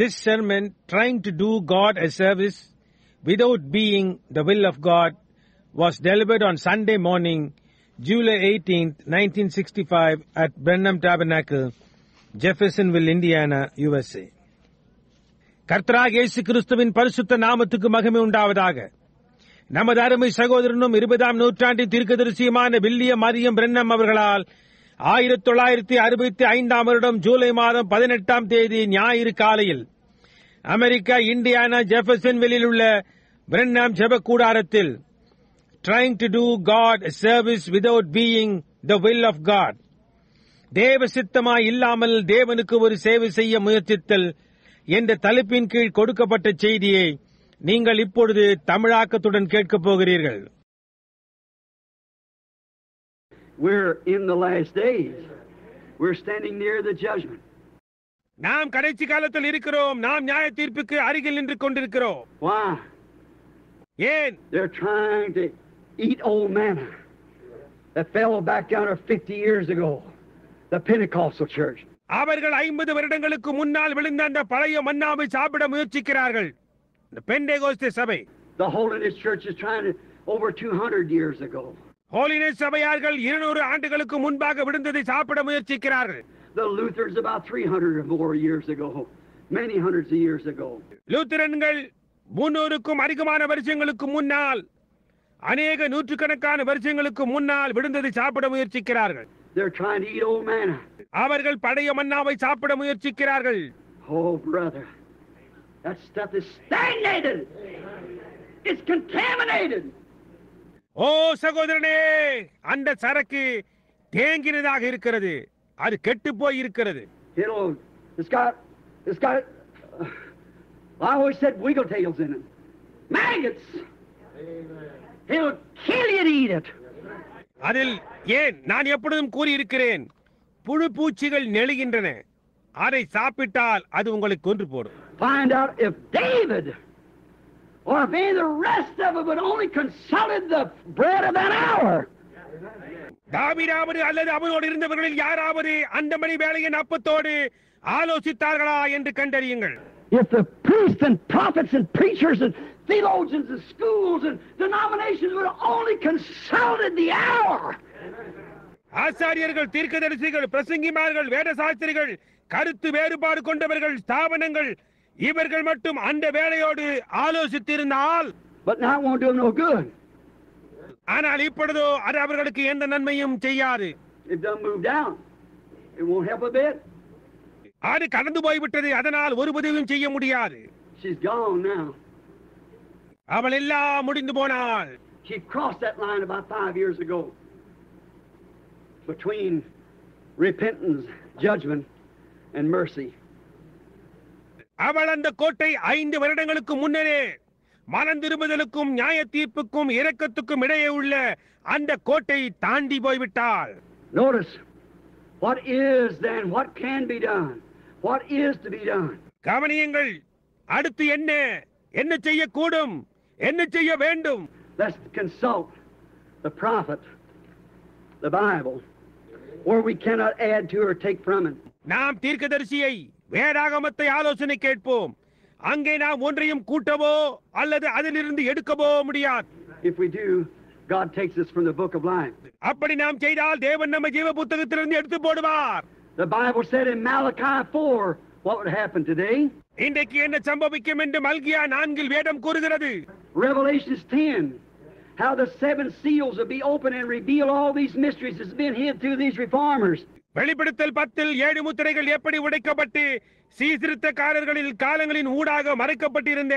This sermon, trying to do God a service without being the will of God, was delivered on Sunday morning, July 18th, 1965 at Brenham Tabernacle, Jeffersonville, Indiana, USA. கர்த்தராகிய இயேசு கிறிஸ்துவின் பரிசுத்த நாமத்துக்கு மகிமை உண்டாவதாக. நமது அருமை சகோதரனும் 20ஆம் நூற்றாண்டின் தீர்க்கதரிசியுமான வில்லியம் மரியம் பிரென்னம் அவர்களால் 1965 வருடம் ஜூலை மாதம் 18ஆம் தேதி ஞாயிறு காலையில் அமெரிக்கா இண்டியானா ஜெஃபர்சன்வில்லில் உள்ள பிரென்னம் ஜெப கூடாரத்தில் trying to do God a service without being the will of God, தேவ சித்தமாய் இல்லாமல் தேவனுக்கு ஒரு சேவை செய்ய முயற்சித்தல் என்ற தலைப்பின் கீழ் கொடுக்கப்பட்ட செய்தியை நீங்கள் இப்பொழுது தமிழாக்கத்துடன் கேட்கப் போகிறீர்கள். We're in the last days. We're standing near the judgment. நாம் கடைசி காலத்தில் இருக்கிறோம். நாம் நியாய தீர்ப்புக்கு அருகில் நின்று கொண்டிருக்கிறோம். Why? ஏன்? They're trying to eat old manna that fell back down 50 years ago, the Pentecostal church. அவர்கள் 50 வருடங்களுக்கு முன்னால் விழுந்த அந்த பழைய மன்னாவை சாப்பிட முயற்சிக்கிறார்கள். இந்த பெந்தேகோஸ்தே சபை. The Holiness Church is trying to over 200 years ago. Holiness சபையார்கள் 200 ஆண்டுகளுக்கு முன்பாக விழுந்ததை சாப்பிட முயற்சிக்கிறார்கள். The Lutherans about 300 or more years ago, many hundreds of years ago. லூத்தரன்கள் 300க்கும் அதிகமான வருஷங்களுக்கு முன்னால், அநேக நூற்றுக்கணக்கான வருஷங்களுக்கு முன்னால் விழுந்ததை சாப்பிட முயற்சிக்கிறார்கள். They're trying to eat old manna. அவர்கள் பழைய மன்னாவை சாப்பிட முயற்சிக்கிறார்கள். Oh brother, that stuff is stagnated. It's contaminated. ஓ சகோதரனே, அந்த சரக்கு தேங்கினதாக இருக்கிறது. அது கெட்டு போய் இருக்கிறது. It's got I always said wiggle tails in it. Maggots. It'll kill you to eat it. அதில் ஏன் நான் எப்பொழுதும் கூறியிருக்கிறேன், புழு பூச்சிகள் நெளிகின்றன. அதை சாப்பிட்டால் அது உங்களை கொன்று போடும். Find out if David or if any of the rest of it would only consulted the bread of that hour. தாவீதாவது அல்லது அவனோடு இருந்தவர்களில் யாராவது அந்த மணி வேளையின் அப்பத்தோடு ஆலோசித்தார்களா என்று கண்டறியுங்கள். If the priests and prophets and preachers and theologians and schools and denominations would only consulted the hour. ஆசாரியர்கள், தீர்க்கதரிசிகள், பிரசங்கிமார்கள், வேதசாஸ்திரிகள், கருத்து வேறுபாடு கொண்டவர்கள், ஸ்தாபனங்கள், இவர்கள் மட்டும் அந்த வேளையோடு ஆலோசித்திருந்தால். But now it won't do them no good. ஆனால் இப்பொழுதோ அது அவர்களுக்கு எந்த நன்மையும் செய்யாது. It done moved down. It won't help a bit. அது கடந்து போய்விட்டது. அதனால் ஒரு உதவியும் செய்ய முடியாது. She's gone now. அவள் எல்லாம் முடிந்து போனாள். She crossed that line about 5 years ago between repentance, judgment and mercy. அவள் அந்த கோட்டை 5 வருடங்களுக்கு முன்னரே மனம் திரும்புதலுக்கும் நியாய தீர்ப்புக்கும் இரக்கத்துக்கும் இடையே உள்ள அந்த கோட்டை தாண்டி போய்விட்டாள். Notice what is then, what can be done, what is to be done. கவனியுங்கள், அடுத்து என்ன என்ன செய்யக்கூடும், என்ன செய்ய வேண்டும். Let's consult the prophet, the Bible, where we cannot add to or take from it. நாம் தீர்க்கதரிசியை, வேதாகமத்தை ஆலோசனை கேட்போம். அங்கே நாம் ஒன்றையும் கூட்டவோ அல்லது அதிலிருந்து எடுக்கவோ முடியாது. If we do, God takes us from the book of life. அப்படி நாம் செய்தால் தேவன் நம்ம ஜீவ புத்தகத்திலிருந்து எடுத்து போடுவார். The Bible said in Malachi 4 what would happen today. இன்றைக்கு என்ன சம்பவிக்கும் என்று மல்கியா 4 வேதம் கூறுகிறது. Revelations 10, how the 7 seals will be open and reveal all these mysteries that's been hid through these reformers. வெளிப்படுத்தல் 10 7 முத்திரைகள் எப்படி உடைக்கப்பட்டு சீர்திருத்தக்காரர்களின் காலங்களின் ஊடாக மறைக்கப்பட்டிருந்த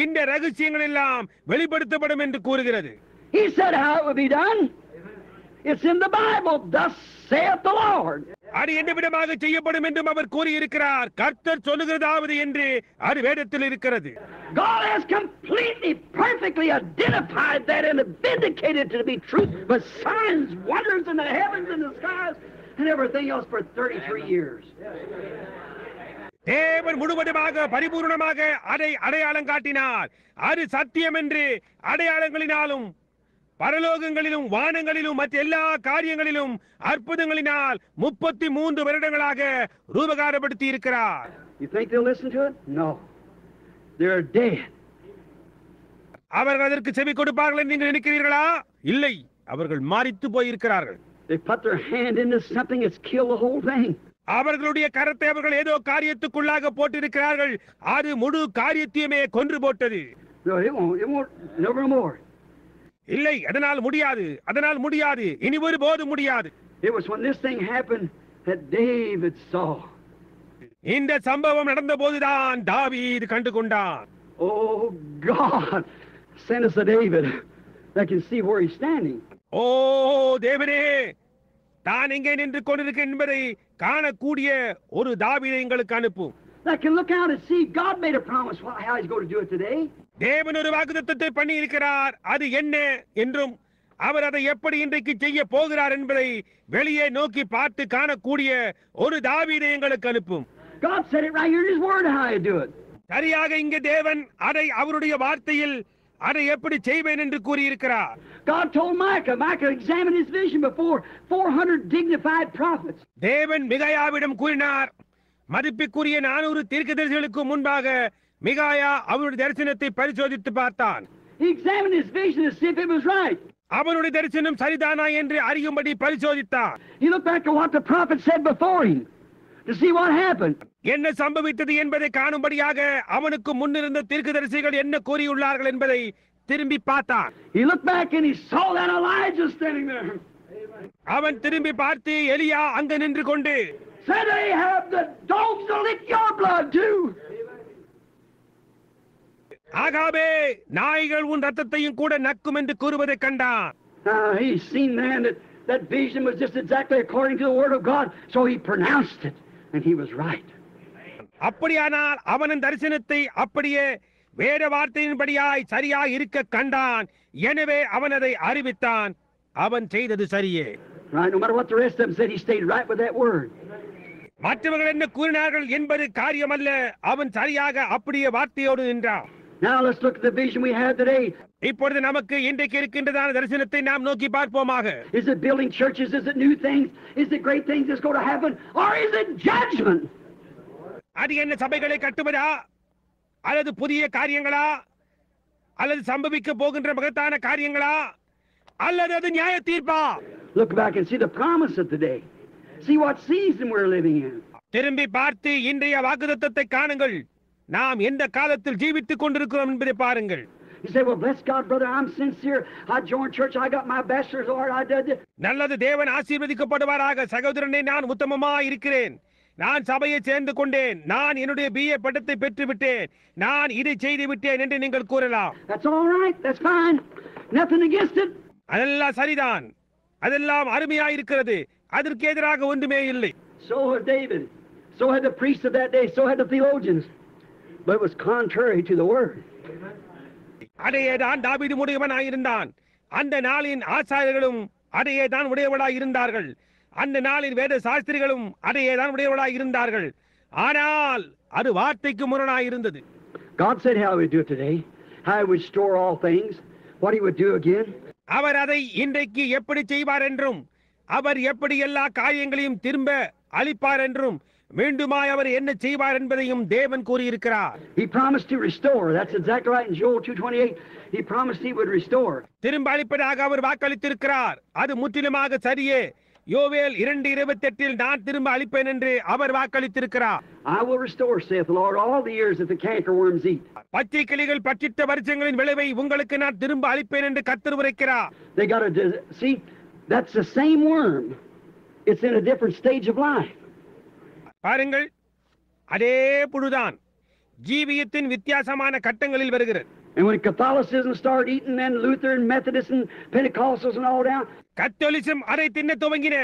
இந்த ரகசியங்கள் எல்லாம் வெளிப்படுத்தப்படும் என்று கூறுகிறது. He said how it would be done. It's in the Bible. Thus saith the Lord. அது எந்த விதமாக செய்யப்படும் என்றும் அவர் கூறியிருக்கிறார். கர்த்தர் சொல்லுகிறதாவது என்று அது வேதத்தில் இருக்கிறது. God has completely, perfectly identified that and vindicated it to be truth with signs, wonders in the heavens and the skies and everything else for 33 years. தேவன் முழுவதுமாக பரிபூர்ணமாக அதை அடையாளம் காட்டினார். அது சத்தியம் என்று அடையாளங்களினாலும் பரலோகங்களிலும் வானங்களிலும் மற்ற எல்லா காரியங்களிலும் அற்புதங்களினால் 33 வருடங்களாக ரூபகாரப்படுத்தி இருக்கிறார். You think they'll listen to it? No. They're dead. அவர்கள் அதற்கு செவி கொடுப்பார்கள் என்று நீங்கள் நினைக்கிறீர்களா? இல்லை, அவர்கள் மரித்து போயிருக்கிறார்கள். They put their hand into something that's killed the whole thing. அவர்களுடைய கரத்தை அவர்கள் ஏதோ காரியத்துக்குள்ளாக போட்டிருக்கிறார்கள். அது முழு காரியத்தையுமே கொன்று போட்டது. No, it won't, never more. இல்லை, அதனால் முடியாது, இனி ஒருபோது முடியாது. It was when this thing happened that David saw. இந்த சம்பவம் நடந்த போதுதான் தாவீது கண்டு கொண்டான். Oh God, send us a David that can see where he's standing. ஓ தேவனே, தான் எங்கே நின்று கொண்டிருக்க என்பதை காணக்கூடிய ஒரு தாவீதை எங்களுக்கு அனுப்பும். That can look out and see God made a promise how he's going to do it today. தேவன் ஒரு வாக்குத்தத்தத்தை பண்ணி இருக்கிறார், அது என்ன என்றும் அவர் அதை எப்படி இன்றைக்கு செய்ய போகிறார் என்பதை வெளியே நோக்கி பார்த்து காணக்கூடிய ஒரு தாவீதை எங்களுக்கு அனுப்பும். God said it right here in his word how he do it. சரியாக இங்கே தேவன் அதை அவருடைய வார்த்தையில் அதை எப்படி செய்வேன் என்று கூறியிருக்கிறார். God told Micah examined his vision before 400 dignified prophets. தேவன் மிகாயாவிடம் கூறினார், மதிப்புக்குரிய 400 தீர்க்கதரிசிகளுக்கு முன்பாக மிகாயா அவருடைய தரிசனத்தை பரிசோதித்து பார்த்தான். He examined his vision to see if it was right. அவனுடைய தரிசனம் சரிதானா என்று அறியும்படி பரிசோதித்தான். He looked back at what the prophet said before him to see what happened. என்ன சம்பவித்தது என்பதை காணும்படியாக அவனுக்கு முன்னிருந்த தீர்க்கதரிசிகள் என்ன கூறியுள்ளார்கள் என்பதை திரும்பி பார்த்தான். He looked back and he saw that Elijah standing there. அவன் திரும்பி பார்த்து எலியா அங்க நின்று கொண்டு, Said Ahab, the dogs will lick your blood too. ஆகாபே, நாய்கள் உன் ரத்தத்தையும் கூட நக்கும் என்று கூறுவதை கண்டான். He's seen then that vision was just exactly according to the word of God, so he pronounced it and he was right. அப்படியானால் அவன் தரிசனத்தை அப்படியே வேத வார்த்தையின்படியாய் சரியாய் இருக்க கண்டான். எனவே அவன் அதை அறிவித்தான். அவன் செய்தது சரியே. Right, no matter what the rest of them said, he stayed right with that word. மற்றவர்கள் என்ன கூறினார்கள் என்பது காரியமல்ல, அவன் சரியாக அப்படியே வார்த்தையோடு நின்றான். Now let's look at the vision we have today. இப்பொழுது நமக்கு இன்றைக்கு இருக்கின்றதான தரிசனத்தை நாம் நோக்கி பார்ப்போமாக. Is it building churches? Is it new things? Is it great things that's going to happen? Or is it judgment? அது என்ன, சபைகளை கட்டுவதா, அல்லது புதிய காரியங்களா, அல்லது சம்பவிக்க போகின்ற மகத்தான காரியங்களா, அல்லது அது நியாய தீர்ப்பா? Look back and see the promise of today. See what season we're living in. திரும்பி பார்த்து இன்றைய வாக்குத்தத்தத்தை காணுங்கள். நாம் எந்த காலத்தில் ஜீவித்துக் கொண்டிருக்கிறோம் என்பதை பாருங்கள். You say, well, bless God, brother, I'm sincere. I joined church. I got my bachelor's, Lord, I did this. நல்லது, தேவன் ஆசீர்வதிக்கப்படுவாராக. சகோதரனே, நான் உத்தமமாய் இருக்கிறேன். நான் சபையை சேர்ந்து கொண்டேன். நான் என்னுடைய BA பட்டத்தை பெற்று விட்டேன். நான் இதை செய்து விட்டேன் என்று நீங்கள் கூறலாம். That's all right. That's fine. Nothing against it. அதெல்லாம் சரிதான். அதெல்லாம் அருமையாய் இருக்கிறது. அதற்கு எதிராக ஒன்றுமே இல்லை. So had David. So had the priests of that day. So had the theologians. But it was contrary to the word. அதையேதான் தாவீது உடையவனாய் இருந்தான். அந்த நாளின் ஆசாரியர்களும் அதையேதான் உடையவளாய் இருந்தார்கள். அந்த நாளின் வேத சாஸ்திரிகளும் அதையேதான் உடையவளாய் இருந்தார்கள். ஆனால் அது வார்த்தைக்கு முரணாய் இருந்தது. God said how he would do it today. How he would store all things. What he would do again. அவர் அதை இன்றைக்கு எப்படி செய்வார் என்றும், அவர் எப்படி எல்லா காரியங்களையும் திரும்ப அளிப்பார் என்றும், மீண்டுமாய் அவர் என்ன செய்வார் என்பதையும் தேவன் கூறியிருக்கிறார். He promised to restore. That's exactly right in Joel 2:28. He promised he would restore. திரும்ப அளிப்பதாக அவர் வாக்களித்திருக்கிறார். அது முற்றிலுமாக சரியே. யோவேல் 2:28 நான் திரும்ப அளிப்பேன் என்று அவர் வாக்களித்திருக்கிறார். I will restore, saith the Lord, all the years that the cankerworms eat. பச்சை கிளிகள் பட்சித்த வருஷங்களின் விளைவை உங்களுக்கு நான் திரும்ப அளிப்பேன் என்று கர்த்தர் உரைக்கிறார். They got to see that's the same worm. It's in a different stage of life. பாருங்கள், அதே புழுதான் ஜீவியத்தின் வித்தியாசமான கட்டங்களில் வருகிறது. And when Catholicism started eating, then Luther and Methodists and Pentecostals and all down. Catholicism அதை தின்ன துவங்கின.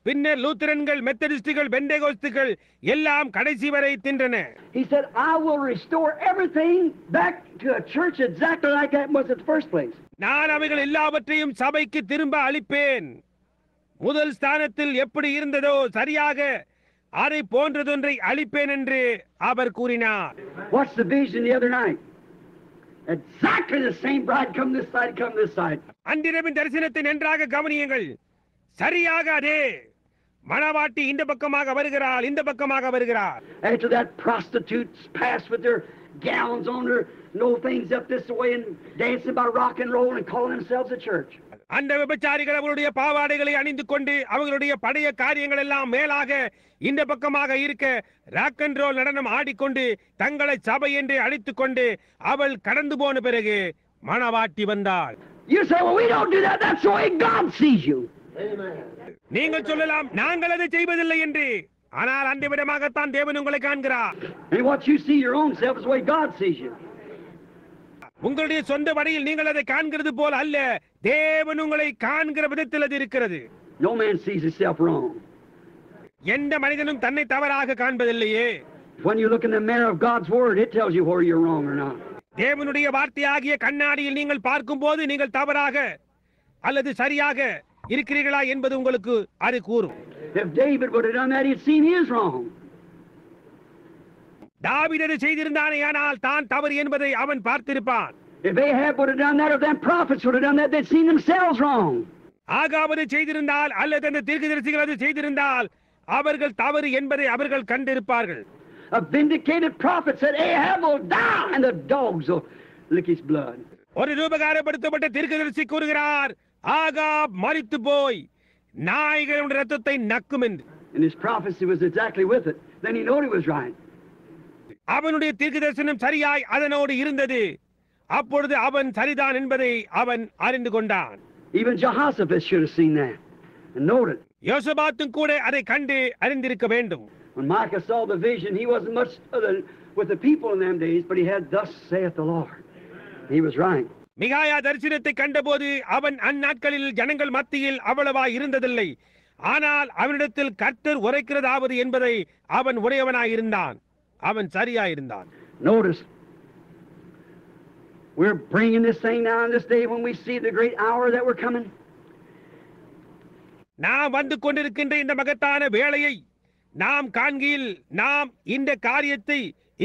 பின்னர் லூத்தரன்கள், மெத்தடிஸ்டுகள், பெந்தேகோஸ்துகள் எல்லாம் கடைசி வரை தின்றன. He said, I will restore everything back to a church exactly like that was at the first place. நான் அவைகள் எல்லாவற்றையும் சபைக்கு திரும்ப அளிப்பேன். முதல் ஸ்தானத்தில் எப்படி இருந்ததோ சரியாக அதை போன்றதொன்றை அளிப்பேன் என்று அவர் கூறினார். What's the vision the other night? Exactly the same bride come this side, come this side. அன்றிரவின் தரிசனத்தை நன்றாக கவனியுங்கள். சரியாக அதே மணவாட்டி இந்த பக்கமாக வருகிறாள், இந்த பக்கமாக வருகிறாள். After that, prostitutes passed with their gowns on their no things up this way and dancing by rock and roll and calling themselves a church. அந்த விபச்சாரிகள் அவர்களுடைய பாவாடைகளை அணிந்து கொண்டு அவர்களுடைய பழைய காரியங்கள் எல்லாம் மேலாக இந்த பக்கமாக இருக்க ராக் அண்ட் ரோல் நடனம் ஆடிக்கொண்டு தங்களை சபை என்று அழைத்துக் கொண்டு அவள் கடந்து போன பிறகு மணவாட்டி வந்தாள். You say, well, we don't do that. That's the way God sees you. நீங்கள் சொல்லலாம், நாங்கள் அதை செய்வதில்லை என்று. ஆனால் அந்த விதமாகத்தான் தேவன் உங்களை காண்கிறார். And what you see your own self is the way God sees you. உங்களுடைய சொந்த வழியில் நீங்கள் அதை காண்கிறது போல அல்ல, தேவன் உங்களை காண்கிற விதத்தில் அது இருக்கிறது. No man sees himself wrong. எந்த மனிதனும் தன்னை தவறாக காண்பதில்லையே. When you look in the mirror of God's word, it tells you whether you're wrong or not. தேவனுடைய வார்த்தையாகிய கண்ணாடியில் நீங்கள் பார்க்கும்போது நீங்கள் தவறாக அல்லது சரியாக இருக்கிறீர்களா என்பது உங்களுக்கு அது கூறும். If David would have done that, he'd seen he is wrong. தாவீது அதை செய்திருந்தானேயானால் தான் தவறு என்பதை அவன் பார்த்திருப்பான். If Ahab would have done that, or them prophets would have done that, they'd seen themselves wrong. ஆகாவது செய்திருந்தால் அல்லது அந்த தீர்க்கதரிசிகள் அதை செய்திருந்தால் அவர்கள் தவறு என்பதை அவர்கள் கண்டிருப்பார்கள். A vindicated prophet said Ahab will die and the dogs will lick his blood. ஒரு ரூபகாரப்படுத்தப்பட்ட தீர்க்கதரிசி கூறுகிறார், ஆகாப் மரித்து போய் நாய்களுடைய இரத்தத்தை நக்கும் என்று. And his prophecy was exactly with it. Then he knew he was right. அவனுடைய தீர்க்கதரிசனம் சரியாய் அதனோடு இருந்தது. அப்பொழுது அவன் சரிதான் என்பதை அவன் அறிந்து கொண்டான். Even Jehoshaphat should have seen that and noted. யோசபாத்தும் கூட அதை கண்டு அறிந்திருக்க வேண்டும். When Micah saw the vision, he wasn't much with the people in them days, but he had thus saith the Lord. He was right. மிகாயா தரிசனத்தை கண்டபோது அவன் அந்நாட்களில் ஜனங்கள் மத்தியில் அவ்வளவா இருந்ததில்லை. ஆனால் அவனிடத்தில் கர்த்தர் உரைக்கிறதாவது என்பதை அவன் உடையவனாயிருந்தான். அவன் சரியாயிருந்தான். Notice, we're bringing this thing now in this day when we see the great hour that we're coming. நாம் வந்து கொண்டிருக்கின்ற இந்த மகத்தான வேளையை நாம் காண்கையில் நாம் இந்த காரியத்தை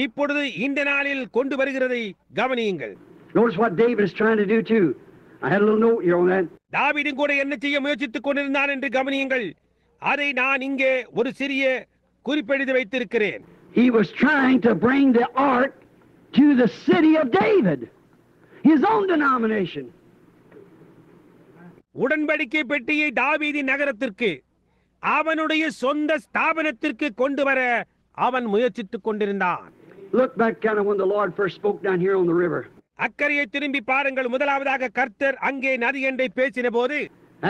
இப்பொழுது இந்த நாளில் கொண்டு வருகிறதை கவனியுங்கள். Notice what David is trying to do too. I had a little note here on that. தாவீதும் கூட என்ன செய்ய முயற்சித்துக் கொண்டிருந்தான் என்று கவனியுங்கள். அதை நான் இங்கே ஒரு சிறிய குறிப்பெழுதி வைத்திருக்கிறேன். He was trying to bring the ark to the city of David, his own denomination. உடன்படிக்கை பெட்டியை தாவீதின் நகரத்திற்கு அவனுடைய சொந்த ஸ்தாபனத்திற்கு கொண்டு வர அவன் முயற்சித்துக் கொண்டிருந்தான். Look back kind of when the Lord first spoke down here on the river. அக்கறையை திரும்பி பாருங்கள். முதலாவதாக கர்த்தர் அங்கே நதி என்றை பேசின போது,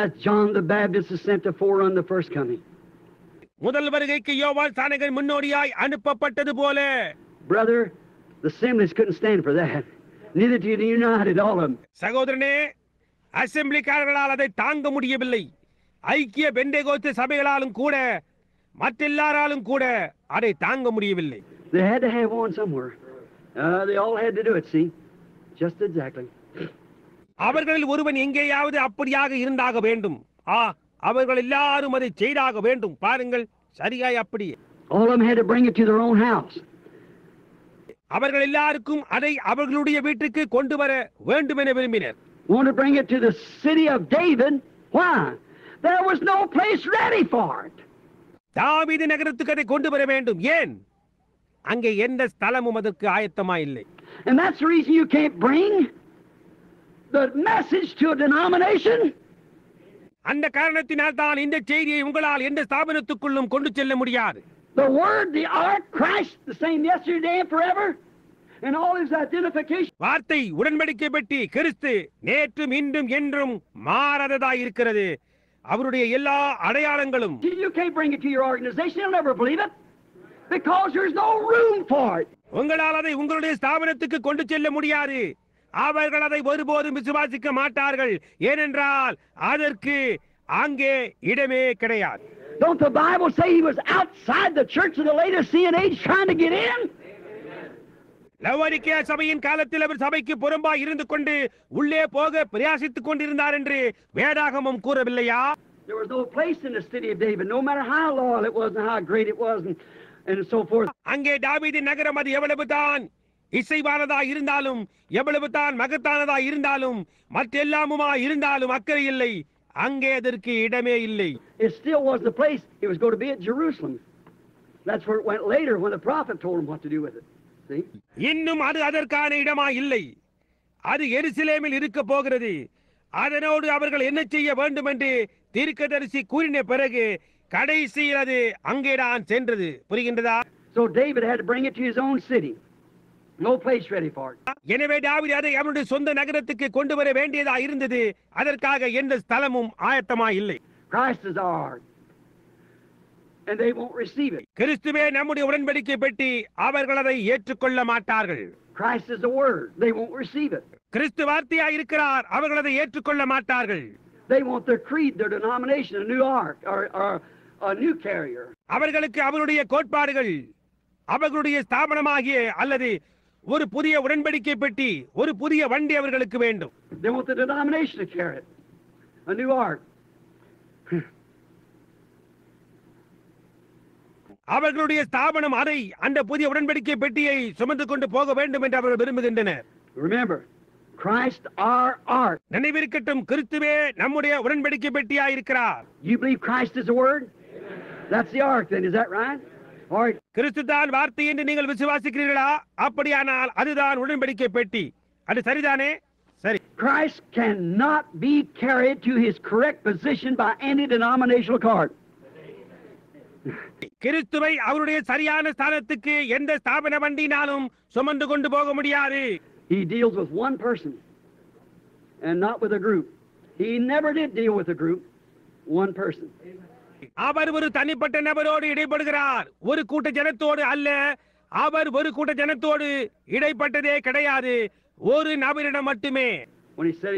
As John the Baptist is sent to forerun the first coming. முதல் வருகைக்கு யோவான் சானகன் முன்னோடியாய் அனுப்பப்பட்டது போல. Brother, the assemblies couldn't stand for that. Neither did the United, all of them. சகோதரனே, அசெம்பிளிக்காரர்களால் அதை தாங்க முடியவில்லை. ஐக்கிய பெந்தேகோஸ்து சபைகளாலும் கூட மற்றெல்லாராலும் கூட அதை தாங்க முடியவில்லை. They had to have one somewhere. They all had to do it, see? Just exactly. அவர்களில் ஒருவன் எங்கேயாவது அப்படியாக இருந்தாக வேண்டும். அவர்கள் எல்லாரும் அதை செய்தாக வேண்டும். பாருங்கள், சரியாய் அப்படியே. All of them had to bring it to their own house. அவர்கள் எல்லாருக்கும் அதை அவர்களுடைய வீட்டுக்கு கொண்டு வர வேண்டும் என விரும்பினர். Want to bring it to the city of David? Why? There was no place ready for it. தாவீது நகரத்துக்கு அதை கொண்டு வர வேண்டும். ஏன்? அங்கே எந்த ஸ்தலமும் அதற்கு ஆயத்தமாய் இல்லை. And that's the reason you can't bring the message to a denomination. அந்த காரணத்தினால் தான் இந்த செய்தியை உங்களால் எந்த ஸ்தாபனத்துக்குள்ளும் கொண்டு செல்ல முடியாது. The word, the ark, Christ, the same yesterday and forever, and all his identification. வார்த்தை, உடன்படிக்கை பெட்டி, கிறிஸ்து நேற்றும் இன்றும் என்றும் மாறாததாய் இருக்கிறது. அவருடைய எல்லா அடையாளங்களும். You can't bring it to your organization. You'll never believe it because there's no room for it. உங்களால் அதை உங்களுடைய ஸ்தாபனத்துக்கு கொண்டு செல்ல முடியாது. அவர்கள் அதை ஒருபோதும் விசுவாசிக்க மாட்டார்கள். ஏனென்றால் அதற்கு அங்கே இடமே கிடையாது. Don't the Bible say he was outside the church of the Laodicean age trying to get in? Laodicea சபையின் காலத்தில் அவர் சபைக்கு புறம்பாய் இருந்து கொண்டு உள்ளே போக பிரயாசித்துக் கொண்டிருந்தார் என்று வேதாகமம் கூறவில்லையா? There was no place in the city of David, no matter how loyal it was and how great it was and so forth. அங்கே தாவீதின் நகரம் அது எவ்வளவு தான் இசைவானதா இருந்தாலும், எவ்வளவு தான் மகத்தானதா இருந்தாலும், மற்றெல்லாமுமா இருந்தாலும் அக்கறை இல்லை. அங்கே அதற்கு இடமே இல்லை. It still was the place. It was going to be at Jerusalem. That's where it went later when the prophet told him what to do with it. See? இன்னும் அது அதற்கான இடமா இல்லை. அது எருசலேமில் இருக்க போகிறது. அதனோடு அவர்கள் என்ன செய்ய வேண்டும் என்று தீர்க்கதரிசி கூறின பிறகு கடைசியில் அது அங்கேதான் சென்றது. புரிகின்றதா? So David had to bring it to his own city. No place ready for it. எனவே தாவீது அதை அவருடைய சொந்த நகரத்துக்கு கொண்டு வர வேண்டியதா இருந்தது. அதற்காக எந்த ஸ்தலமும் ஆயத்தமா இல்லை. Christ is ours. And they won't receive it. கிறிஸ்துவே நம்முடைய உடன்படிக்கை பெட்டி, அவர்கள் அதை ஏற்றுக்கொள்ள மாட்டார்கள். Christ is the word. They won't receive it. கிறிஸ்து வார்த்தையா இருக்கிறார், அவர்கள் அதை ஏற்றுக்கொள்ள மாட்டார்கள். They want their creed, their denomination, a new ark or a new carrier. அவர்களுக்கு அவருடைய கோட்பாடுகள், அவர்களுடைய ஸ்தாபனமாகிய அல்லது ஒரு புதிய உடன்படிக்கை பெட்டி, ஒரு புதிய வண்டி அவர்களுக்கு வேண்டும். They want the denomination to carry it, a new ark. அவர்களுடைய ஸ்தாபனம் அதை அந்த புதிய உடன்படிக்கை பெட்டியை சுமந்து கொண்டு போக வேண்டும் என்று அவர்கள் விரும்புகின்றனர். Remember, Christ our ark. நினைவிருக்கட்டும், கிறிஸ்துவே நம்முடைய உடன்படிக்கை பெட்டியா இருக்கிறார். You believe Christ is the word? That's the ark then, is that right? All right. கிறிஸ்து தான் வார்த்தை என்று நீங்கள் விசுவாசிக்கிறீர்களா? அப்படியானால் அதுதான் உடன்படிக்கை பெட்டி. அது சரிதானே? சரி. Christ cannot be carried to his correct position by any denominational card. கிறிஸ்துவை அவருடைய சரியான ஸ்தானத்துக்கு எந்த ஸ்தாபன வண்டினாலும் சுமந்து கொண்டு போக முடியாது. He deals with one person and not with a group. He never did deal with a group, one person. அவர் ஒரு தனிப்பட்ட நபரோடு இடைப்படுகிறார், ஒரு கூட்ட ஜனத்தோடு அல்ல. அவர் ஒரு கூட்ட ஜனத்தோடு இடைப்பட்டதே கிடையாது, ஒரு நபரிடம் மட்டுமே. When he said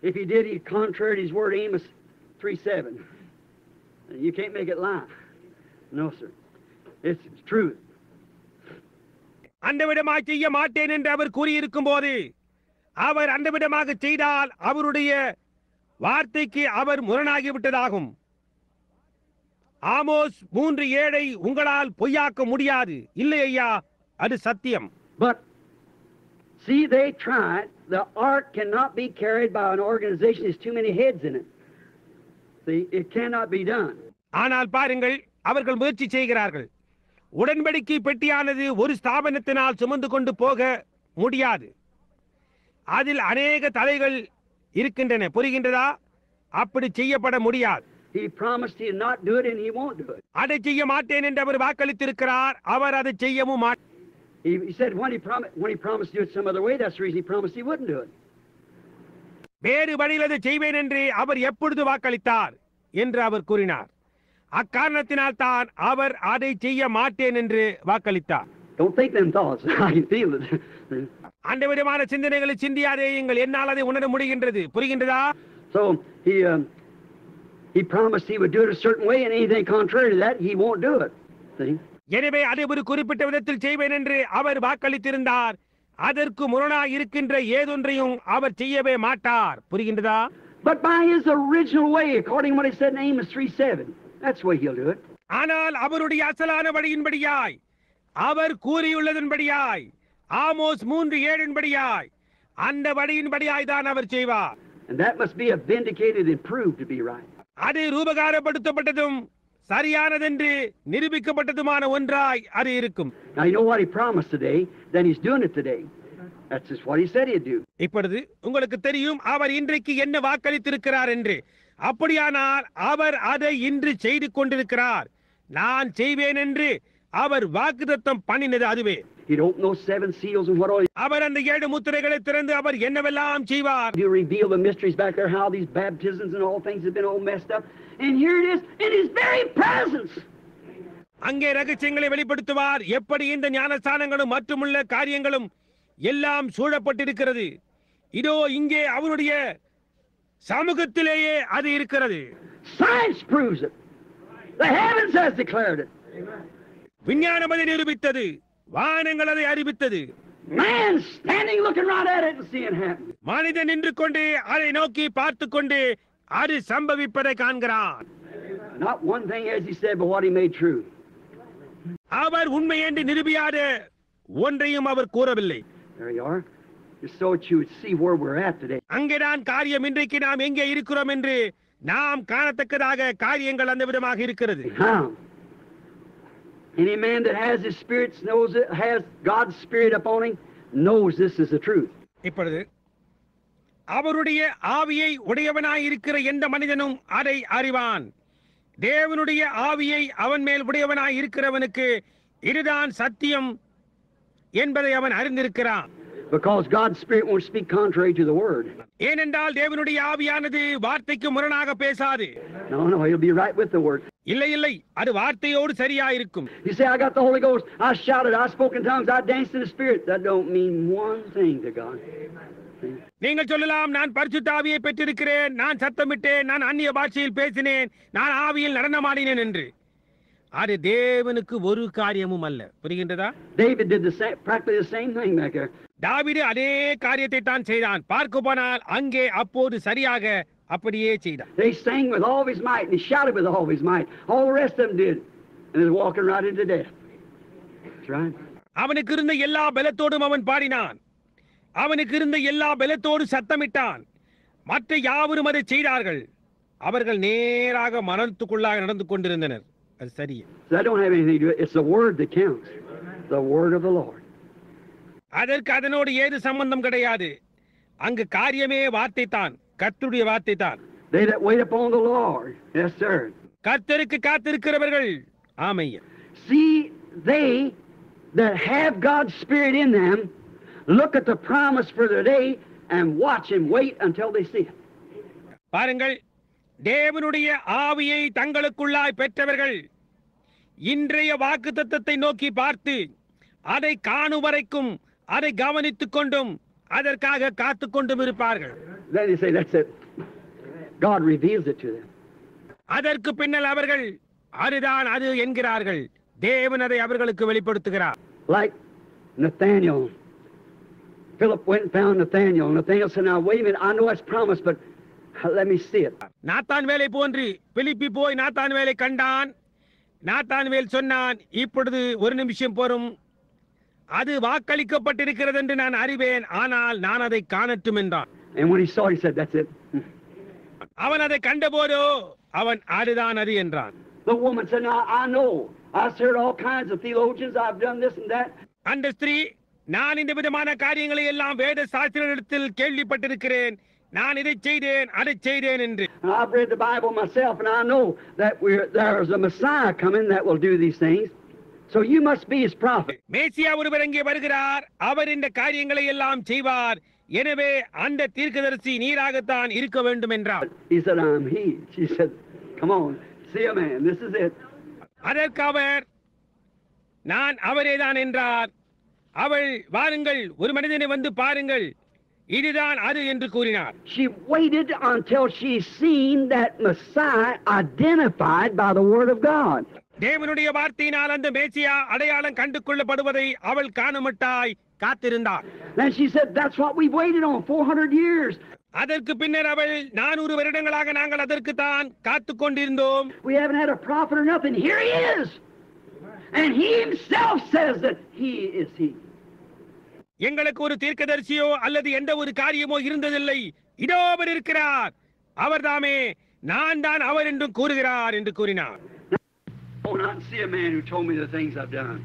if he did, he contraried his word, Amos 3:7. You can't make it lie. No, sir. It's truth. அந்த விடமாக செய்ய மாட்டேன் என்று அவர் கூறியிருக்கும் போது, அவர் அந்த விடமாக செய்தால் அவருடைய வார்த்தைக்கு அவர் முரணாகிவிட்டதாகும். ஆமோஸ் 3:7 உங்களால் பொய்யாக்க முடியாது. இல்லை ஐயா, அது சத்தியம். But see, they tried. The ark cannot be carried by an organization. There's too many heads in it. See, it cannot be done. ஆனால் பாருங்கள், அவர்கள் முயற்சி செய்கிறார்கள். உடன்படிக்கை பெட்டியானது ஒரு ஸ்தாபனத்தினால் சுமந்து கொண்டு போக முடியாது. அதில் அநேக தலைகள் இருக்கின்றன. புரிகின்றதா? அப்படி செய்யப்பட முடியாது. He promised he'd not do it and he won't do it. அதை செய்ய மாட்டேன் என்று அவர் வாக்களித்திருக்கிறார். அவர் அதை செய்யவும் மாட்டார். He said when he promised to do it some other way, that's the reason he promised he wouldn't do it. வேறு வழியில் அதை செய்வேன் என்று அவர் எப்பொழுது வாக்களித்தார் என்று அவர் கூறினார். அக்காரணத்தினால் தான் அவர் அதை செய்ய மாட்டேன் என்று வாக்களித்தார். Don't think them thoughts. I can feel it. அந்த விதமான சிந்தனைகளை சிந்தியாதேயுங்கள். என்னால் அதை உணர முடிகின்றது. புரிகின்றதா? So he promised he would do it a certain way, and anything contrary to that, he won't do it. See? எனவே அதை ஒரு குறிப்பிட்ட விதத்தில் செய்வேன் என்று அவர் வாக்களித்திருந்தார். அதற்கு முரணாக இருக்கின்ற ஏதொன்றையும் அவர் செய்யவே மாட்டார். புரிகின்றதா? But by his original way, according to what he said in Amos 3:7, that's the way he'll do it. ஆனால் அவருடைய அசலான வழியின்படியாய், அவர் கூறியுள்ளதன்படியாய், ஆமோஸ் 3:7 அந்த வழியின்படியாய் தான் அவர் செய்வார். And that must be vindicated and proved to be right. அது ரூபகாரப்படுத்தப்பட்டதும் சரியானதென்று நிரூபிக்கப்பட்டதுமான ஒன்றாய் அது இருக்கும். Now you know what he promised today, then he's doing it today. That's just what he said he'd do. இப்பொழுது உங்களுக்கு தெரியும் அவர் இன்றைக்கு என்ன வாக்களித்திருக்கிறார் என்று. அப்படியானால் அவர் அதை இன்று செய்து கொண்டிருக்கிறார். நான் செய்வேன் என்று அவர் வாக்குத்தத்தம் பண்ணினது அதுவே. He'd open those 7 seals and what all. அவர் அந்த 7 முத்திரைகளை திறந்து அவர் என்னவெல்லாம் செய்வார். You reveal the mysteries back there, how these baptisms and all things have been all messed up. And here it is in his very presence. அங்கே ரகசியங்களை வெளிப்படுத்துவார். எப்படி இந்த ஞானஸ்தானங்களும் மற்றுமுள்ள காரியங்களும் எல்லாம் சூழப்பட்டிருக்கிறது. இதோ இங்கே அவருடைய சமூகத்திலேயே அது இருக்கிறது. Science proves it. The heavens has declared it. விஞ்ஞானம் அதை நிரூபித்தது. வானங்கள் அதை அறிவித்தது. Man standing looking right at it and seeing happen. மனிதன் நின்று கொண்டு அதை நோக்கி பார்த்து கொண்டு அது சம்பவிப்பதை காண்கிறான். Not one thing as he said, but what he made true. அவர் உண்மை என்று நிரூபியாத ஒன்றையும் அவர் கூறவில்லை. There you are. Just so that you would see where we're at today. அங்கேதான் காரியம், இன்றைக்கு நாம் எங்கே இருக்கிறோம் என்று நாம் காணத்தக்கதாக காரியங்கள் அந்த விதமாக இருக்கிறது. Now, any man that has his spirit knows it, has God's spirit upon him, knows this is the truth. இப்பொழுது அவருடைய ஆவியை உடையவனாய் இருக்கிற எந்த மனிதனும் அதை அறிவான். தேவனுடைய ஆவியை அவன் மேல் உடையவனாய் இருக்கிறவனுக்கு இதுதான் சத்தியம் என்பதை அவன் அறிந்திருக்கிறான். Because God's spirit won't speak contrary to the word. ஏனென்றால் தேவனுடைய ஆவியானது வார்த்தைக்கு முரணாக பேசாது. No, he'll be right with the word. இல்லை இல்லை, அது வார்த்தையோடு சரியாயிருக்கும். You say, I got the Holy Ghost, I shouted, I spoke in tongues, I danced in the Spirit. That don't mean one thing to God. நீங்கள் சொல்லலாம், நான் பரிசுத்த ஆவியை பெற்றிருக்கிறேன், நான் சத்தமிட்டேன், நான் அந்நிய பாஷையில் பேசினேன், நான் ஆவியில் நடனமாடினேன் என்று. அது தேவனுக்கு ஒரு காரியமும் அல்ல. புரிகின்றதா? David did practically the same thing back there. தாவீது அதே காரியத்தை தான் செய்தான். பார்க்க போனால் அங்கே அப்போது சரியாக அப்படியே செய்தான். They sang with all of his might and he shouted with all of his might. All the rest of them did. And they're walking right into death. That's right. அவனுக்கு இருந்த எல்லா பலத்தோடும் அவன் பாடினான். அவனுக்கு இருந்த எல்லா பலத்தோடு சத்தமிட்டான். மற்ற யாவரும் அதை செய்தார்கள். அவர்கள் நேராக மரணத்துக்குள்ளாக நடந்து கொண்டிருந்தனர். அது சரி. That don't have anything to do with it. It's the word that counts. The word of the Lord. அதற்கு அதனோடு ஏது சம்பந்தம் கிடையாது. அங்கு காரியமே வார்த்தை தான், கர்த்தருடைய வார்த்தை தான். They that wait upon the Lord. Yes, sir. கர்த்தருக்கு காத்திருக்கிறவர்கள். ஆமெய்யா. See, they that have God's Spirit in them look at the promise for the day and watch and wait until they see it. பாருங்கள், தேவனுடைய ஆவியை தங்களுக்குள்ளாய் பெற்றவர்கள் இன்றைய வாக்குத்தத்தத்தை நோக்கி பார்த்து அதை காணும் வரைக்கும் அதை கவனித்துக் கொண்டும் அதற்காக காத்துக் கொண்டும் இருப்பார்கள். Then they say, that's it. God reveals it to them. அதற்கு பின்னால் அவர்கள் அதுதான் அது என்கிறார்கள். தேவன் அதை அவர்களுக்கு வெளிப்படுத்துகிறார். Like Nathaniel. Philip went and found Nathaniel. Nathaniel said, now wait a minute, I know it's promised, but let me see it. Nathan வேலை போன்று பிலிப்பி போய் நாத்தான் வேலை கண்டான். நாத்தான் வேல் சொன்னான், இப்பொழுது ஒரு நிமிஷம் போரும், அது வாக்களிக்கப்பட்டிருக்கிறது என்று நான் அறிவேன், ஆனால் நான் அதை காணட்டும் என்றான். And when he saw it, he said, that's it. அவன் அதை கண்டபோதோ அவன் அதுதான் அது என்றான். The woman said, now I know. I've heard all kinds of theologians. I've done this and that. அந்த ஸ்திரீ, நான் இந்த விதமான காரியங்களை எல்லாம் வேத சாஸ்திரத்தில் கேள்விப்பட்டிருக்கிறேன், நான் இதை செய்தேன் அதை செய்தேன் என்று. I've read the Bible myself and I know that there's a Messiah coming that will do these things. So you must be his prophet. மேசியா ஒருவர் இங்கே வருகிறார், அவர் இந்த காரியங்களை எல்லாம் செய்வார், எனவே அந்த தீர்க்கதரிசி நீராகத்தான் இருக்க வேண்டும் என்றார். He said, I'm he. She said, come on, see a man, this is it. அதற்கு அவர், நான் அவரேதான் என்றார். அவள், வாருங்கள், ஒரு மனிதனை வந்து பாருங்கள், இதுதான் அது என்று கூறினார். She waited until she seen that Messiah identified by the word of God. தேவனுடைய வார்த்தையினால் அந்த மேசியா அடையாளம் கண்டு கொள்ளப்படுவதை அவள் காணுமட்டாய் காத்திருந்தார். Then she said, that's what we waited on 400 years. அதற்கு பின்னர் அவள், 400 வருடங்களாக நாங்கள் அதற்கு தான் காத்துக் கொண்டிருந்தோம். We haven't had a prophet or nothing. Here he is. And he himself says that he is he. எங்களுக்கு ஒரு தீர்க்கதரிசியோ அல்லது எந்த ஒரு காரியமோ இருந்ததில்லை. இதோ அவர் இருக்கிறார், அவர்தாமே நான் தான் அவர் என்று கூறுகிறார் என்று கூறினார். Oh, not see a man who told me the things I've done.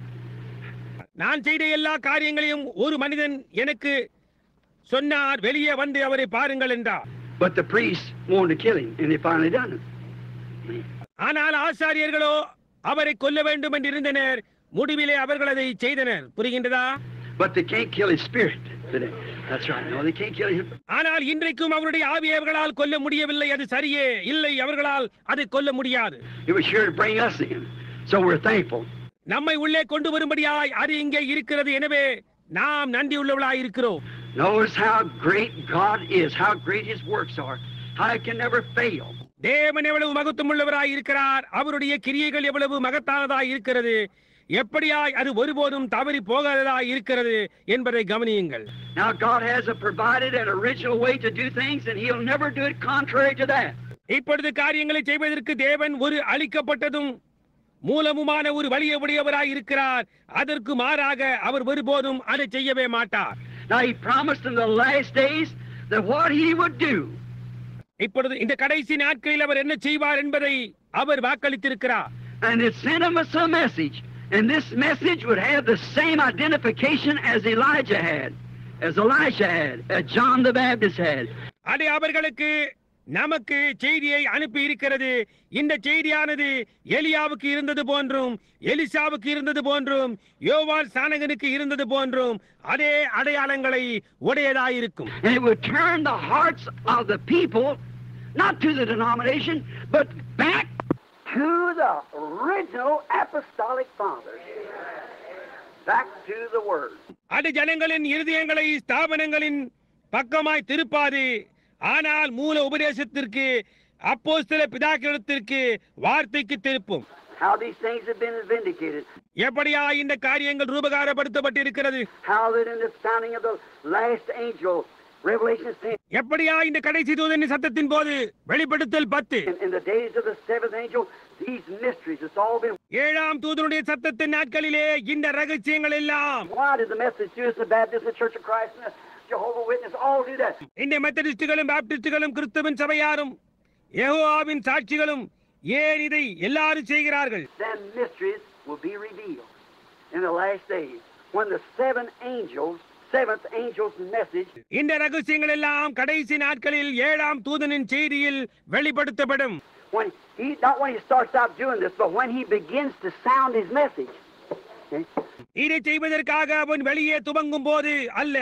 நான் செய்த எல்லா காரியங்களையும் ஒரு மனிதன் எனக்கு சொன்னார், வெளியே வந்து அவரை பாருங்கள் என்றார். But the priests wanted to kill him, and they finally done it. ஆனால் ஆசாரியர்களோ அவரை கொல்ல வேண்டும் என்று இருந்தனர், முடிவிலே அவர்கள் அதை செய்தனர். புரிகின்றதா? But they can't kill his spirit today. That's right. No, they can't kill him. ஆனால் இன்றைக்கும் அவருடைய ஆவியை அவர்களால் கொல்ல முடியவில்லை. அது சரியே இல்லை, அவர்களால் அதை கொல்ல முடியாது. It was sure to bring us in, so we're thankful. நம்மை உள்ளே கொண்டு வரும்படியாய் அது இங்கே இருக்கிறது, எனவே நாம் நன்றியுள்ளவர்களாய் இருக்கிறோம். Notice how great God is, how great his works are, how it can never fail. தேவன் எவ்வளவு மகத்துவமுள்ளவராய் இருக்கிறார், அவருடைய கிரியைகள் எவ்வளவு மகத்தானதாய் இருக்கிறது, எப்படியாய் அது ஒருபோதும் தவறி போகாததாய் இருக்கிறது என்பதை கவனியுங்கள். Now God has provided an original way to do things, and he'll never do it contrary to that. இப்பொழுது காரியங்களை செய்வதற்கு தேவன் ஒரு அளிக்கப்பட்டதும் மூலமுமான ஒரு வழியை உடையவராய் இருக்கிறார். அதற்கு மாறாக அவர் ஒருபோதும் அதை செய்யவே மாட்டார். Now he promised in the last days that what he would do. இப்பொழுது இந்த கடைசி நாட்களில் அவர் என்ன செய்வார் என்பதை அவர் வாக்களித்திருக்கிறார். And it sent him us a message. And this message would have the same identification as Elijah had, as Elisha had, as John the Baptist had. அது அவர்களுக்கு நமக்கு செய்தியை அனுப்பி இருக்கிறது. இந்த செய்தியானது எலியாவுக்கு இருந்தது போன்றும் எலிசாவுக்கு இருந்தது போன்றும் யோவான் ஸ்நானகனுக்கு இருந்தது போன்றும் அதே அடையாளங்களை உடையதாயிருக்கும். And it would turn the hearts of the people not to the denomination but back to the original apostolic fathers, back to the word. அது ஜனங்களின் இருதயங்களை ஸ்தாபனங்களின் பக்கமாய் திருப்பாது, ஆனால் மூல உபதேசத்திற்கு அப்போஸ்தல பிதாக்களிடத்திற்கு வார்த்தைக்கு திருப்பும். How these things have been vindicated. எப்படியா இந்த காரியங்கள் ரூபகாரப்படுத்தப்பட்டிருக்கிறது. How that in the sounding of the last angel, Revelation 10. எப்படியா இந்த கடைசி தூதனின் சத்தத்தின் போது வெளிப்படுத்தல் 10. In the days of the seventh angel, these mysteries, it's all been. ஏழாம் தூதனுடைய சத்தத்தின் நாட்களிலே இந்த ரகசியங்கள் எல்லாம். Why did the Methodists, the Baptists, the Church of Christ, and the Jehovah Witness all do that? இந்த மெத்தடிஸ்டுகளும் பாப்டிஸ்டுகளும் கிறிஸ்துவின் சபையாரும் யெகோவாவின் சாட்சிகளும் ஏன் இதை எல்லாரும் செய்கிறார்கள்? Then mysteries will be revealed in the last days when the seventh angel's message. இந்த ரகசியங்கள் எல்லாம் கடைசி நாட்களில் ஏழாம் தூதனின் செய்தியில் வெளிப்படுத்தப்படும். Not when he starts out doing this, but when he begins to sound his message. இதை செய்வதற்காக அவன் வெளியே துவங்கும் போது அல்ல,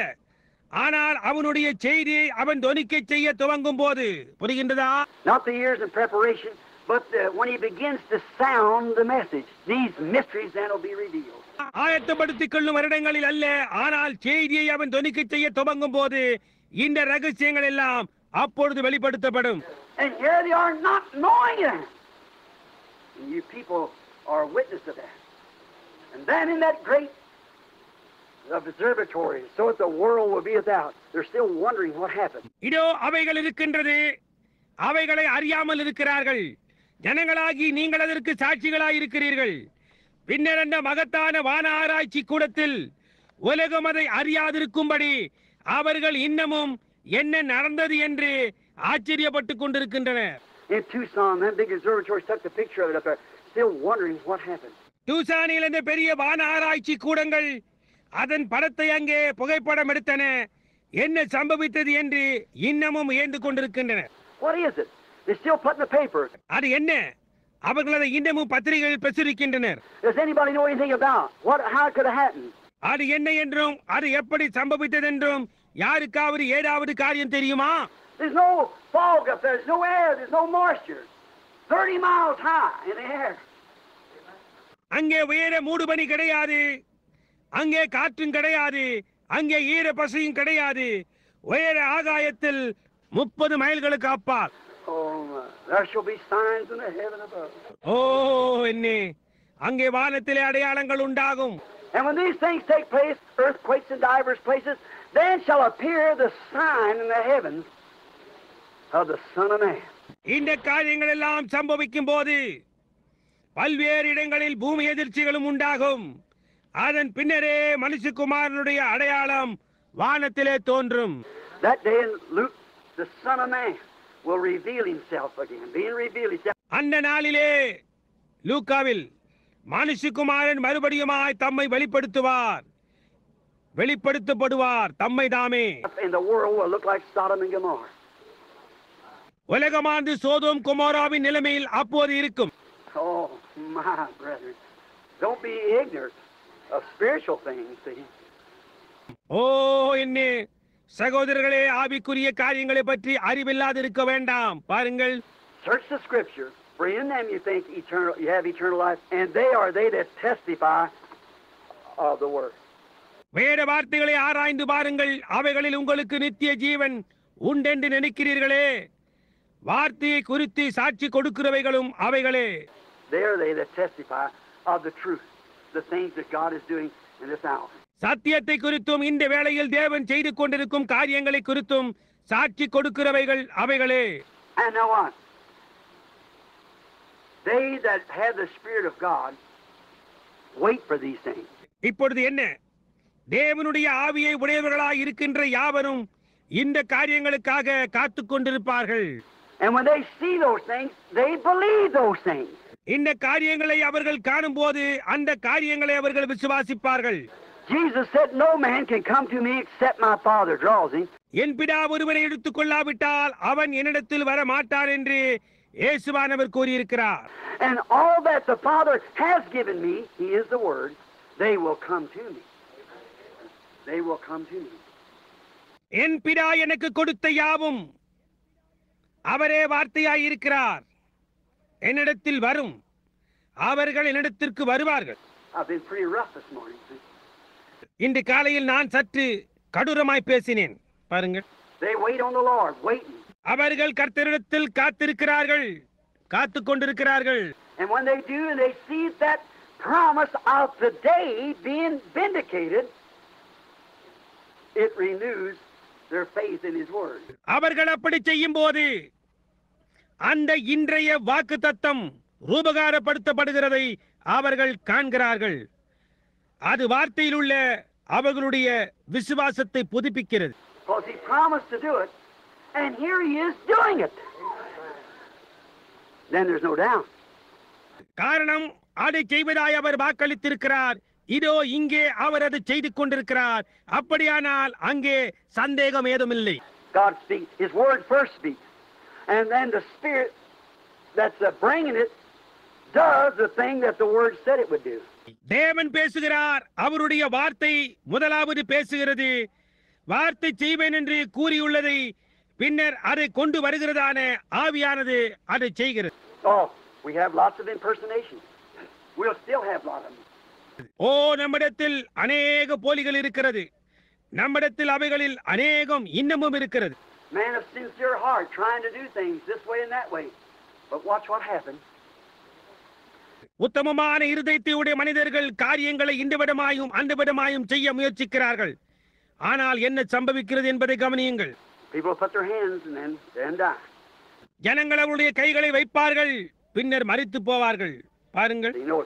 ஆனால் அவனுடைய செய்தியை அவன் தொனிக்க செய்ய துவங்கும் போது. புரிகின்றதா? Not the years in preparation, but when he begins to sound the message, these mysteries then will be revealed. ஆயத்தப்படுத்திக் கொள்ளும் வருடங்களில் அல்ல, ஆனால் செய்தியை அவன் தொனிக்க செய்ய துவங்கும் போது இந்த ரகசியங்கள் எல்லாம் அப்பொழுது வெளிப்படுத்தப்படும். And here they are not knowing it. And you people are witness to that. And then in that great observatory, so that the world will be without, they're still wondering what happened. இதோ அவைகள் இருக்கின்றது, அவைகளை அறியாமல் இருக்கிறார்கள். ஜனங்களாகி நீங்கள் அதற்கு சாட்சிகளாய் இருக்கிறீர்கள். பின்னர் அந்த மகத்தான வான ஆராய்ச்சி கூடத்தில் உலகம் அதை அறியாதிருக்கும்படி அவர்கள் இன்னமும் என்ன நடந்தது என்று ஆச்சரியப்பட்டுக் கொண்டிருக்கின்றனர். In Tucson, that big observatory took the picture of it up there, still wondering what happened. டூசானில் இந்த பெரிய வான ஆராய்ச்சி கூடங்கள் அதன் படத்தை அங்கே புகைப்படம் எடுத்தன. என்ன சம்பவித்தது என்று இன்னமும் வியந்து கொண்டிருக்கின்றன. What is it? They still put in the paper. அது என்ன? அவர்கள் அதை இன்னமும் பத்திரிகையில் பிரசுரிக்கின்றனர். Does anybody know anything about how it could have happened? அது என்ன என்றும் அது எப்படி சம்பவித்தது என்றும் யாருக்காவது ஏதாவது காரியம் தெரியுமா? There's no fog up there. There's no air. There's no moisture. 30 miles high in the air. அங்கே உயர மூடுபனி கிடையாது, அங்கே காற்றும் கிடையாது, அங்கே ஈர பசையும் கிடையாது. உயர ஆகாயத்தில் 30 மைல்களுக்கு அப்பால். Oh, there shall be signs in the heaven above. என்னே, அங்கே வானத்திலே அடையாளங்கள் உண்டாகும். And when these things take place, earthquakes in divers places, then shall appear the sign in the heavens of the Son of Man. இந்த காரியங்கள் எல்லாம் சம்பவிக்கும் போது பல்வேறு இடங்களில் பூமி எதிர்ச்சிகளும் உண்டாகும். அதன் பின்னரே மனுஷகுமாரனுடைய அடையாளம் வானத்திலே தோன்றும். That day in Luke, the Son of Man will reveal himself again, being revealed himself. அந்த நாளிலே லூக்காவில் மனுஷகுமாரன் மறுபடியுமாய் தம்மை வெளிப்படுத்தப்படுவார் தம்மை தாமே. And the world will look like Sodom and Gomorrah. உலகமானது சோதோம் கொமோராவின் நிலைமையில் அப்போது இருக்கும். Oh, my brethren, don't be ignorant of spiritual things, see? என்னே சகோதரர்களே, ஆவிக்குரிய காரியங்களை பற்றி அறிவில்லாது இருக்க வேண்டாம். பாருங்கள், search the scripture, for in them you think you have eternal life, and they are they that testify of the word. வேத வார்த்தைகளை ஆராய்ந்து பாருங்கள், அவைகளில் உங்களுக்கு நித்திய ஜீவன் உண்டென்று நினைக்கிறீர்களே. வார்த்தையை குறித்து சாட்சி கொடுக்கிறவைகளும் அவைகளே. They are they that testify of the truth, the things that God is doing in this hour. சத்தியத்தை குறித்தும் இந்த வேளையில் தேவன் செய்து கொண்டிருக்கும் காரியங்களை குறித்தும் சாட்சி கொடுக்கிறவைகள் அவைகளே. And now what? They that have the Spirit of God wait for these things. இப்பொழுது என்ன? தேவனுடைய ஆவியை உடையவர்களாய் இருக்கின்ற யாவரும் இந்த காரியங்களுக்காக காத்துக் கொண்டிருப்பார்கள். And when they see those things, they believe those things. இந்த காரியங்களை அவர்கள் காணும்போது அந்த காரியங்களை அவர்கள் விசுவாசிப்பார்கள். Jesus said, "No man can come to me except my Father draws him." என் பிதா ஒருவனை எடுத்துக் கொள்ளாவிட்டால் அவன் என்னிடத்தில் வர மாட்டான் என்று இயேசுவானவர் கூறியிருக்கிறார். And all that the Father has given me, He is the Word, they will come to me. They will come to me. என் பிதா எனக்கு கொடுத்த யாவும் அவரே வார்த்தையாய் இருக்கிறார். என்னிடத்தில் வரும், அவர்கள் என்னிடத்திற்கு வருவார்கள். I've been pretty rough this morning. இன்று காலையில் நான் சற்று கடூரமாய் பேசினேன். பாருங்கள். They wait on the Lord, waiting. அவர்கள் கர்த்தரிடத்தில் காத்திருக்கிறார்கள், காத்துக் கொண்டிருக்கிறார்கள். And when they do, and they see that promise of the day being vindicated, it renews their faith in His Word. அவர்கள் அப்படி செய்யும் போது அந்த இன்றைய வாக்குத்தத்தம் ரூபகாரப்படுத்தப்படுகிறதை அவர்கள் காண்கிறார்கள். அது வார்த்தையில் உள்ள அவர்களுடைய விசுவாசத்தை புதுப்பிக்கிறது. Because He promised to do it, and here He is doing it. Then there's no doubt. காரணம், அதை செய்வதாய் அவர் வாக்களித்திருக்கிறார். இதோ இங்கே அவர் அதை செய்து கொண்டிருக்கிறார். அப்படியானால் அங்கே சந்தேகம் ஏதுமில்லை. God speaks. His Word first speaks. And then the Spirit that's bringing it does the thing that the Word said it would do. தேவன் பேசுகிறார். அவருடைய வார்த்தை முதலாவது பேசுகிறது. வார்த்தை செய்வேன் என்று கூறியுள்ளதை பின்னர் அதை கொண்டு வருகிறதான ஆவியானது அதை செய்கிறது. Oh, we have lots of impersonations. We'll still have a lot of them. ஓ, நம்மிடத்தில் அநேக போலிகள் இருக்கிறது. நம்மிடத்தில் அவைகளில் அநேகம் இன்னமும் இருக்கிறது. Man of sincere heart trying to do things this way and that way. But watch what happens. உத்தமமான இருதயத்தையுடைய மனிதர்கள் காரியங்களை இந்த விடமாயும் அந்த விடமாயும் செய்ய முயற்சிக்கிறார்கள். ஆனால் என்ன சம்பவிக்கிறது என்பதை கவனியுங்கள். People put their hands and then die. ஜனங்கள் அவருடைய கைகளை வைப்பார்கள், பின்னர் மரித்து போவார்கள். பாருங்கள். You know,